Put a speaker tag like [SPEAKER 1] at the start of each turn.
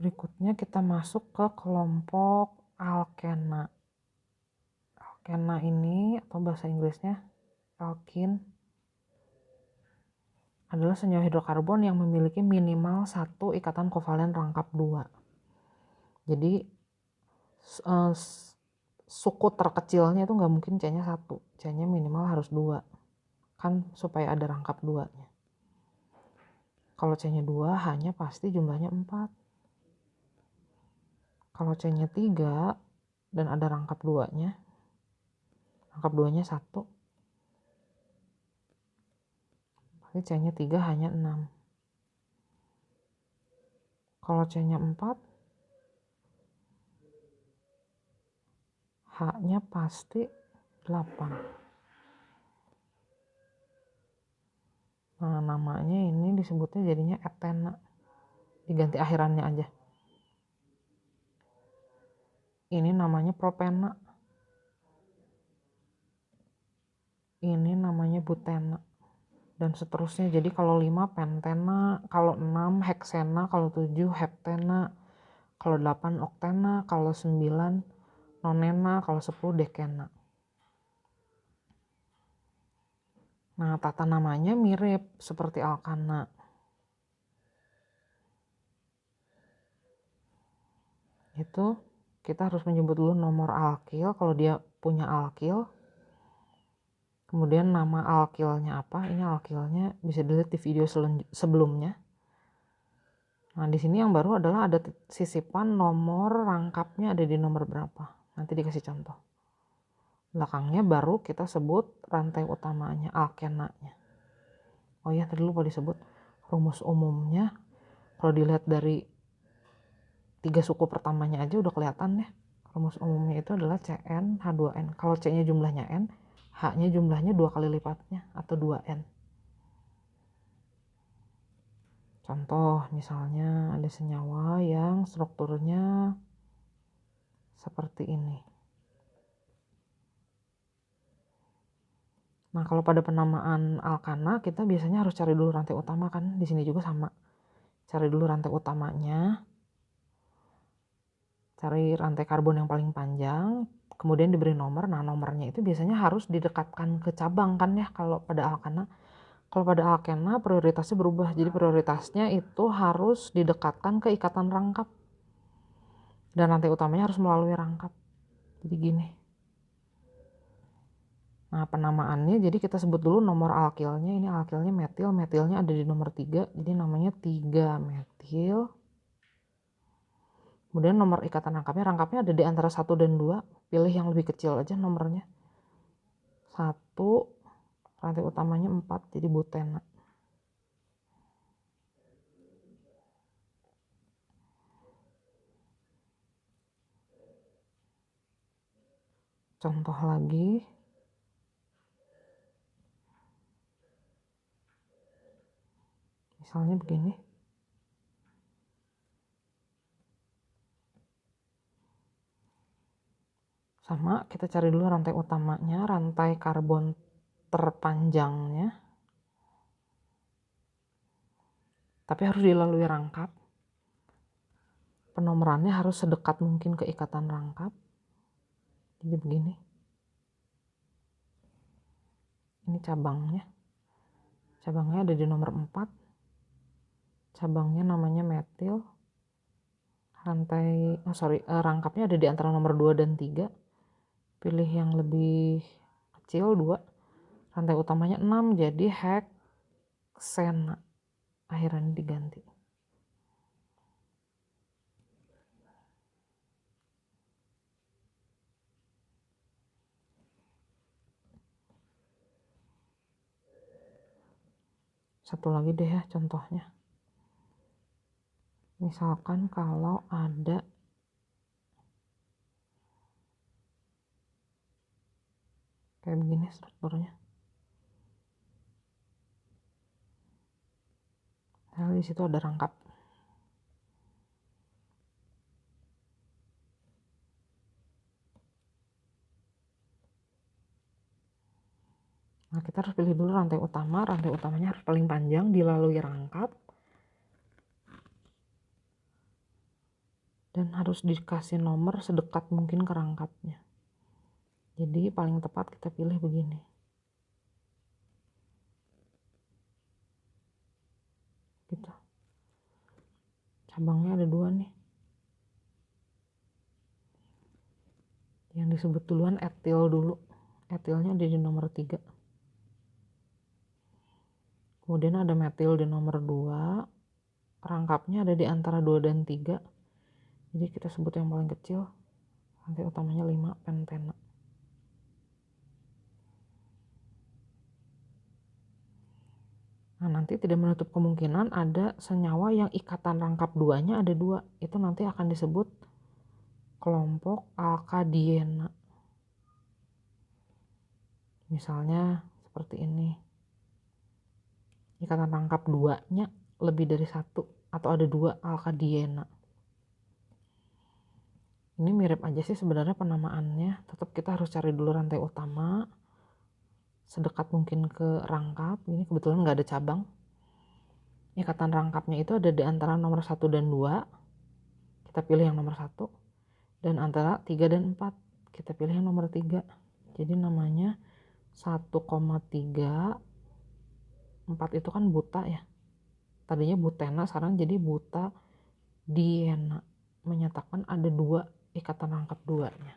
[SPEAKER 1] Berikutnya kita masuk ke kelompok alkena. Alkena ini atau bahasa Inggrisnya alkin adalah senyawa hidrokarbon yang memiliki minimal satu ikatan kovalen rangkap 2. Jadi suku terkecilnya itu nggak mungkin C-nya 1, C-nya minimal harus 2 kan supaya ada rangkap 2-nya. Kalau C-nya 2 H-nya pasti jumlahnya 4. Kalau C-nya 3 dan ada rangkap 2-nya, rangkap 2-nya 1, berarti C-nya 3 H-nya 6. Kalau C-nya 4, H-nya pasti 8. Nah, namanya ini disebutnya jadinya etena. Diganti akhirannya aja. Ini namanya propena. Ini namanya butena. Dan seterusnya. Jadi kalau 5 pentena, kalau 6 heksena, kalau 7 heptena, kalau 8 oktena, kalau 9 nonena, kalau 10 dekena. Nah, tata namanya mirip seperti alkana. Itu kita harus menyebut dulu nomor alkil kalau dia punya alkil. Kemudian nama alkilnya apa? Ini alkilnya bisa dilihat di video sebelumnya. Nah, di sini yang baru adalah ada sisipan nomor rangkapnya ada di nomor berapa. Nanti dikasih contoh. Belakangnya baru kita sebut rantai utamanya, alkenanya. Oh ya, tadi lupa disebut rumus umumnya. Kalau dilihat dari 3 suku pertamanya aja udah kelihatan ya. Rumus umumnya itu adalah Cn H2n. Kalau C-nya jumlahnya N, H-nya jumlahnya 2 kali lipatnya atau 2N. Contoh misalnya ada senyawa yang strukturnya seperti ini. Nah, kalau pada penamaan alkana kita biasanya harus cari dulu rantai utama kan. Di sini juga sama. Cari dulu rantai utamanya. Cari rantai karbon yang paling panjang, kemudian diberi nomor. Nah, nomornya itu biasanya harus didekatkan ke cabang kan ya kalau pada alkana. Kalau pada alkena prioritasnya berubah. Jadi prioritasnya itu harus didekatkan ke ikatan rangkap. Dan rantai utamanya harus melalui rangkap. Jadi gini. Nah, penamaannya jadi kita sebut dulu nomor alkilnya. Ini alkilnya metil, metilnya ada di nomor 3. Jadi namanya 3 metil. Kemudian nomor ikatan rangkapnya ada di antara 1 dan 2. Pilih yang lebih kecil aja nomornya. 1, rantai utamanya 4, jadi butena. Contoh lagi. Misalnya begini. Sama, kita cari dulu rantai utamanya, rantai karbon terpanjangnya. Tapi harus dilalui rangkap. Penomorannya harus sedekat mungkin ke ikatan rangkap. Jadi begini. Ini cabangnya. Cabangnya ada di nomor 4. Cabangnya namanya metil. Rangkapnya ada di antara nomor 2 dan 3. Pilih yang lebih kecil 2. Rantai utamanya 6, jadi heksena. Akhirannya diganti. Satu lagi deh ya contohnya. Misalkan kalau ada kayak begini strukturnya. Nah, di situ ada rangkap. Nah, kita harus pilih dulu rantai utama. Rantai utamanya harus paling panjang, dilalui rangkap. dan harus dikasih nomor sedekat mungkin ke rangkapnya. Jadi paling tepat kita pilih begini. Gitu. Cabangnya ada 2 nih. Yang disebut duluan etil dulu. Etilnya ada di nomor 3. Kemudian ada metil di nomor 2. Rangkapnya ada di antara 2 dan 3. Jadi kita sebut yang paling kecil. Rantai utamanya 5, pentena. Nah, nanti tidak menutup kemungkinan ada senyawa yang ikatan rangkap 2-nya ada 2. Itu nanti akan disebut kelompok alkadiena. Misalnya seperti ini. Ikatan rangkap 2-nya lebih dari 1 atau ada 2 alkadiena. Ini mirip aja sih sebenarnya penamaannya. Tetap kita harus cari dulu rantai utama sedekat mungkin ke rangkap. Ini kebetulan nggak ada cabang. Ikatan rangkapnya itu ada di antara nomor 1 dan 2. Kita pilih yang nomor 1. Dan antara 3 dan 4. Kita pilih yang nomor 3. Jadi namanya 1,3. 4 itu kan buta ya. Tadinya butena, sekarang jadi buta diena. Menyatakan ada 2 ikatan rangkap 2-nya.